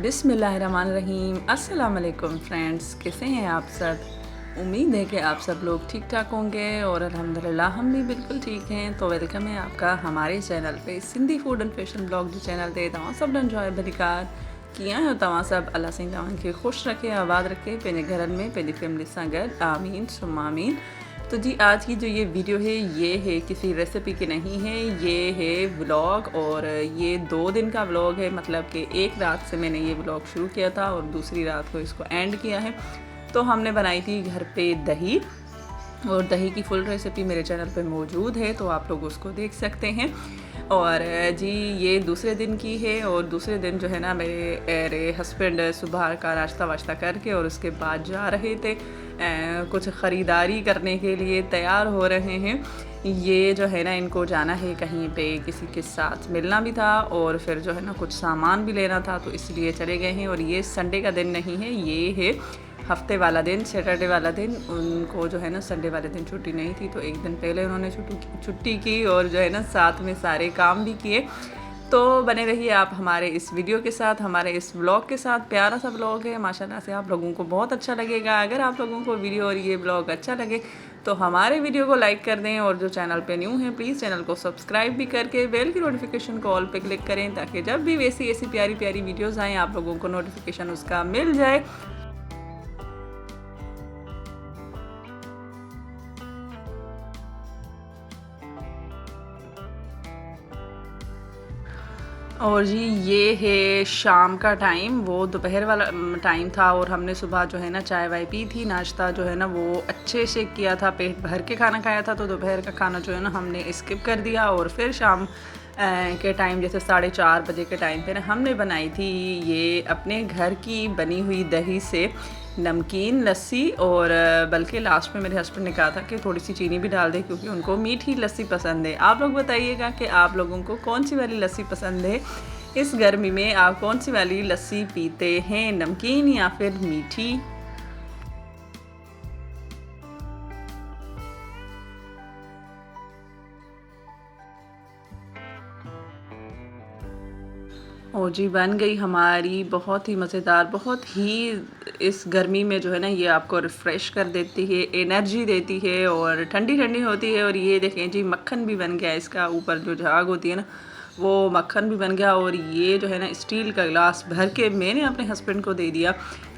बिस्मिल्लाहिर्रहमानिर्रहीम। अस्सलाम वालेकुम फ्रेंड्स, कैसे हैं आप सब? उम्मीद है कि आप सब लोग ठीक ठाक होंगे और अल्हम्दुलिल्लाह हम भी बिल्कुल ठीक हैं। तो वेलकम है आपका हमारे चैनल पे Sindhi food and fashion blog जो चैनल ते तव्हां सभु इंजॉय भलीकार कीअं आहियो तव्हां सभु? अल्लाह साईं तव्हांखे ख़ुशि रखे, आबाद रखे, पंहिंजे घरनि में पंहिंजी फैमिली सां गॾु। आमीन सुम्मा आमीन। तो जी आज की जो ये वीडियो है ये है किसी रेसिपी की नहीं है, ये है व्लॉग। और ये 2 दिन का व्लॉग है, मतलब कि एक रात से मैंने ये व्लॉग शुरू किया था और दूसरी रात को इसको एंड किया है। तो हमने बनाई थी घर पे दही, और दही की फुल रेसिपी मेरे चैनल पे मौजूद है, तो आप लोग उसको देख सकते हैं। और जी ये दूसरे दिन की है, और दूसरे दिन जो है ना मेरे हस्बैंड सुबह का नाश्ता वाश्ता करके और उसके बाद जा रहे थे कुछ ख़रीदारी करने के लिए तैयार हो रहे हैं। ये जो है ना इनको जाना है कहीं पे, किसी के साथ मिलना भी था और फिर जो है ना कुछ सामान भी लेना था, तो इसलिए चले गए हैं। और ये संडे का दिन नहीं है, ये है हफ्ते वाला दिन, सैटरडे वाला दिन। उनको जो है ना संडे वाले दिन छुट्टी नहीं थी, तो एक दिन पहले उन्होंने छुट्टी की और जो है ना साथ में सारे काम भी किए। तो बने रहिए आप हमारे इस वीडियो के साथ, हमारे इस व्लॉग के साथ। प्यारा सा व्लॉग है, माशाल्लाह से आप लोगों को बहुत अच्छा लगेगा। अगर आप लोगों को वीडियो और ये व्लॉग अच्छा लगे तो हमारे वीडियो को लाइक कर दें, और जो चैनल पे न्यू हैं प्लीज़ चैनल को सब्सक्राइब भी करके बेल की नोटिफिकेशन को ऑल पे क्लिक करें, ताकि जब भी वैसी ऐसी प्यारी प्यारी वीडियोज़ आएँ आप लोगों को नोटिफिकेशन उसका मिल जाए। और जी ये है शाम का टाइम, वो दोपहर वाला टाइम था, और हमने सुबह जो है ना चाय वाय पी थी, नाश्ता जो है ना वो अच्छे से किया था, पेट भर के खाना खाया था। तो दोपहर का खाना जो है ना हमने स्किप कर दिया, और फिर शाम के टाइम जैसे 4:30 बजे के टाइम पे ना हमने बनाई थी ये अपने घर की बनी हुई दही से नमकीन लस्सी। और बल्कि लास्ट में मेरे हस्बैंड ने कहा था कि थोड़ी सी चीनी भी डाल दे, क्योंकि उनको मीठी लस्सी पसंद है। आप लोग बताइएगा कि आप लोगों को कौन सी वाली लस्सी पसंद है? इस गर्मी में आप कौन सी वाली लस्सी पीते हैं, नमकीन या फिर मीठी? और जी बन गई हमारी बहुत ही मज़ेदार, बहुत ही इस गर्मी में जो है ना ये आपको रिफ़्रेश कर देती है, एनर्जी देती है और ठंडी ठंडी होती है। और ये देखें जी मक्खन भी बन गया, इसका ऊपर जो झाग होती है ना वो मक्खन भी बन गया। और ये जो है ना स्टील का गिलास भर के मैंने अपने हस्बैंड को दे दिया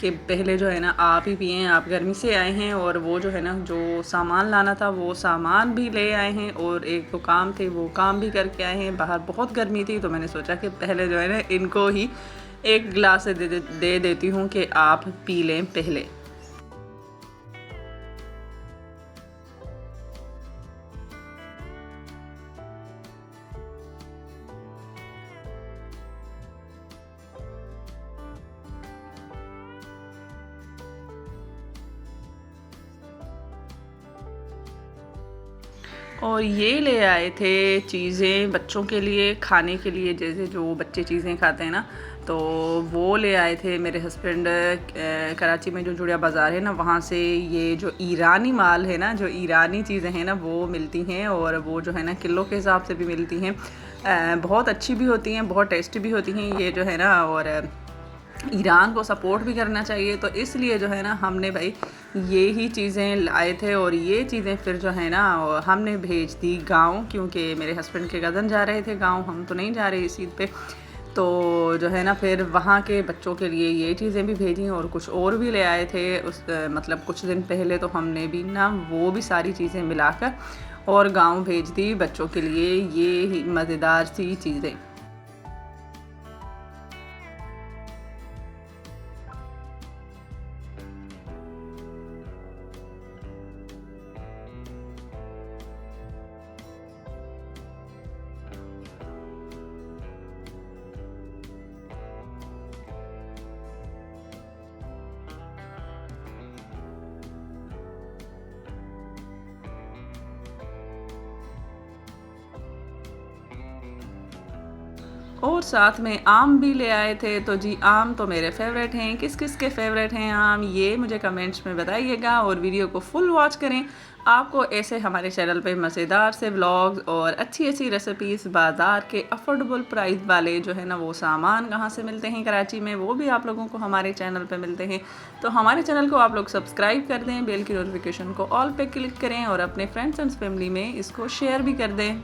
कि पहले जो है ना आप ही पिएं, आप गर्मी से आए हैं। और वो जो है ना जो सामान लाना था वो सामान भी ले आए हैं, और एक दो काम थे वो काम भी करके आए हैं। बाहर बहुत गर्मी थी, तो मैंने सोचा कि पहले जो है ना इनको ही एक गिलास दे देती हूँ कि आप पी लें पहले। और ये ले आए थे चीज़ें बच्चों के लिए खाने के लिए, जैसे जो बच्चे चीज़ें खाते हैं ना, तो वो ले आए थे मेरे हस्बैंड। कराची में जो जुड़िया बाज़ार है ना वहाँ से ये जो ईरानी माल है ना, जो ईरानी चीज़ें हैं ना वो मिलती हैं, और वो जो है ना किलो के हिसाब से भी मिलती हैं। बहुत अच्छी भी होती हैं, बहुत टेस्टी भी होती हैं ये जो है ना। और ईरान को सपोर्ट भी करना चाहिए, तो इसलिए जो है ना हमने भाई ये ही चीज़ें लाए थे। और ये चीज़ें फिर जो है ना हमने भेज दी गांव, क्योंकि मेरे हस्बैंड के कज़न जा रहे थे गांव, हम तो नहीं जा रहे इस ईद पे। तो जो है ना फिर वहाँ के बच्चों के लिए ये चीज़ें भी भेजी, और कुछ और भी ले आए थे उस मतलब कुछ दिन पहले। तो हमने भी ना वो भी सारी चीज़ें मिलाकर और गाँव भेज दी बच्चों के लिए ये ही मज़ेदार सी चीज़ें। और साथ में आम भी ले आए थे। तो जी आम तो मेरे फेवरेट हैं। किस किस के फेवरेट हैं आम, ये मुझे कमेंट्स में बताइएगा और वीडियो को फुल वॉच करें। आपको ऐसे हमारे चैनल पे मज़ेदार से व्लॉग्स और अच्छी अच्छी रेसिपीज़, बाज़ार के अफोर्डेबल प्राइस वाले जो है ना वो सामान कहाँ से मिलते हैं कराची में, वो भी आप लोगों को हमारे चैनल पे मिलते हैं। तो हमारे चैनल को आप लोग सब्सक्राइब कर दें, बेल की नोटिफिकेशन को ऑल पे क्लिक करें और अपने फ्रेंड्स एंड फैमिली में इसको शेयर भी कर दें।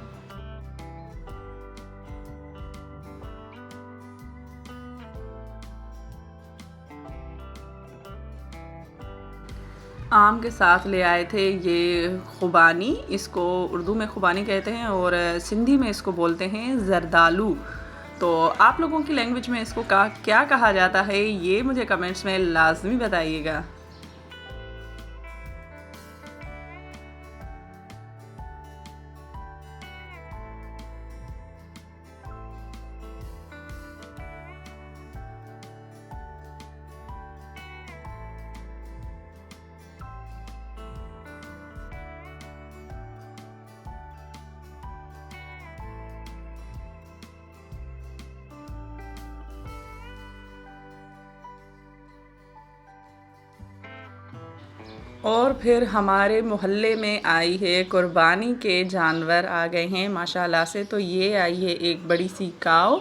आम के साथ ले आए थे ये खुबानी, इसको उर्दू में खुबानी कहते हैं और सिंधी में इसको बोलते हैं जरदालू। तो आप लोगों की लैंग्वेज में इसको क्या कहा जाता है, ये मुझे कमेंट्स में लाजमी बताइएगा। और फिर हमारे मोहल्ले में आई है कुर्बानी के जानवर आ गए हैं माशाल्लाह से। तो ये आई है एक बड़ी सी काव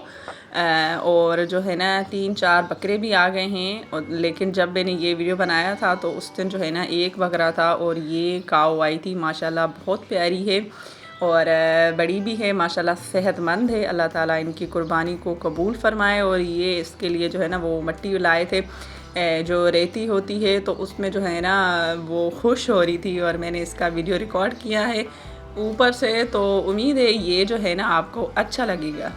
और जो है ना 3-4 बकरे भी आ गए हैं। और लेकिन जब मैंने ये वीडियो बनाया था तो उस दिन जो है ना एक बकरा था और ये काव आई थी माशाल्लाह, बहुत प्यारी है और बड़ी भी है माशाल्लाह, सेहतमंद है। अल्लाह ताला इनकी कुर्बानी को कबूल फ़रमाए। और ये इसके लिए जो है ना वो मट्टी लाए थे जो रेती होती है, तो उसमें जो है ना वो खुश हो रही थी और मैंने इसका वीडियो रिकॉर्ड किया है ऊपर से। तो उम्मीद है ये जो है ना आपको अच्छा लगेगा।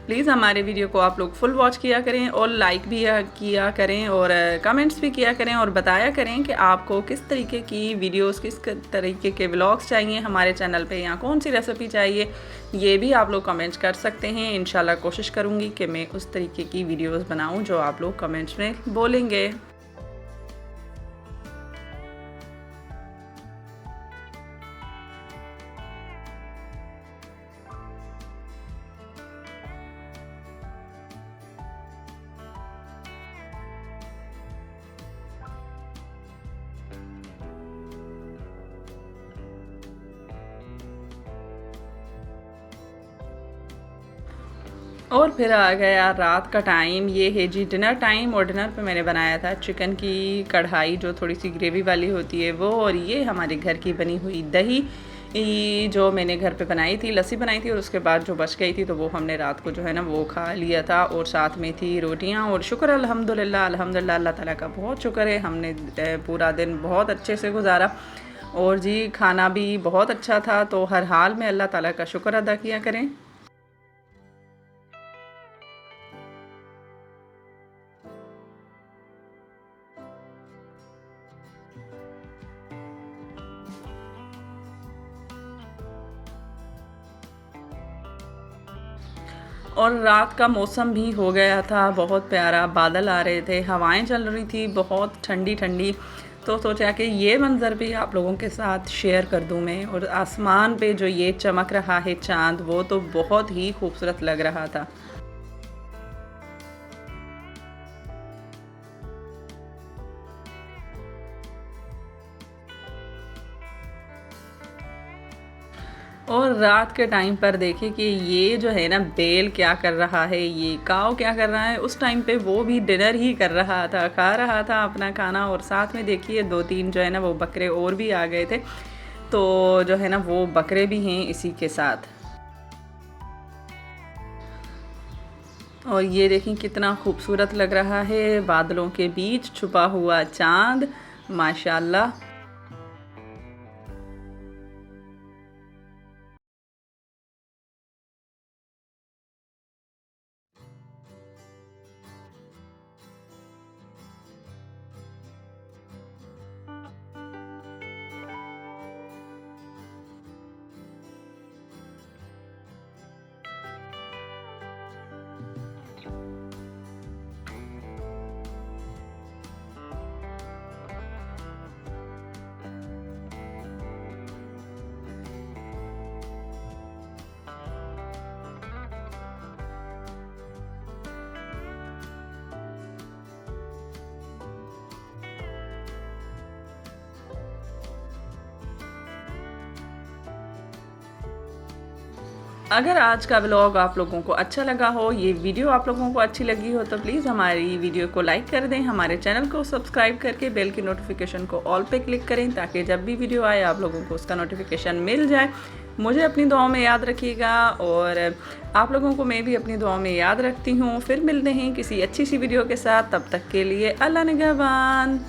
प्लीज़ हमारे वीडियो को आप लोग फुल वॉच किया करें और लाइक भी किया करें और कमेंट्स भी किया करें और बताया करें कि आपको किस तरीके की वीडियोस, किस तरीके के व्लॉग्स चाहिए हमारे चैनल पे, या कौन सी रेसिपी चाहिए, ये भी आप लोग कमेंट्स कर सकते हैं। इंशाल्लाह कोशिश करूँगी कि मैं उस तरीके की वीडियोज़ बनाऊँ जो आप लोग कमेंट्स में बोलेंगे। और फिर आ गया रात का टाइम, ये है जी डिनर टाइम। और डिनर पे मैंने बनाया था चिकन की कढ़ाई जो थोड़ी सी ग्रेवी वाली होती है वो, और ये हमारे घर की बनी हुई दही जो मैंने घर पे बनाई थी, लस्सी बनाई थी और उसके बाद जो बच गई थी तो वो हमने रात को जो है ना वो खा लिया था। और साथ में थी रोटियां। और शुक्र अल्हम्दुलिल्लाह, अल्हम्दुलिल्लाह, अल्लाह ताला का बहुत शुक्र है, हमने पूरा दिन बहुत अच्छे से गुजारा। और जी खाना भी बहुत अच्छा था। तो हर हाल में अल्लाह ताला का शुक्र अदा किया करें। और रात का मौसम भी हो गया था बहुत प्यारा, बादल आ रहे थे, हवाएं चल रही थी बहुत ठंडी ठंडी। तो सोचा कि ये मंज़र भी आप लोगों के साथ शेयर कर दूं मैं। और आसमान पे जो ये चमक रहा है चाँद, वो तो बहुत ही खूबसूरत लग रहा था। और रात के टाइम पर देखिए कि ये जो है ना बेल क्या कर रहा है, ये काव क्या कर रहा है। उस टाइम पे वो भी डिनर ही कर रहा था, खा रहा था अपना खाना। और साथ में देखिए 2-3 जो है ना वो बकरे और भी आ गए थे, तो जो है ना वो बकरे भी हैं इसी के साथ। और ये देखें कितना खूबसूरत लग रहा है, बादलों के बीच छुपा हुआ चांद, माशाल्लाह। अगर आज का व्लॉग आप लोगों को अच्छा लगा हो, ये वीडियो आप लोगों को अच्छी लगी हो, तो प्लीज़ हमारी वीडियो को लाइक कर दें, हमारे चैनल को सब्सक्राइब करके बेल की नोटिफिकेशन को ऑल पे क्लिक करें ताकि जब भी वीडियो आए आप लोगों को उसका नोटिफिकेशन मिल जाए। मुझे अपनी दुआओं में याद रखिएगा और आप लोगों को मैं भी अपनी दुआओं में याद रखती हूँ। फिर मिलते हैं किसी अच्छी सी वीडियो के साथ, तब तक के लिए अल्लाह निगहबान।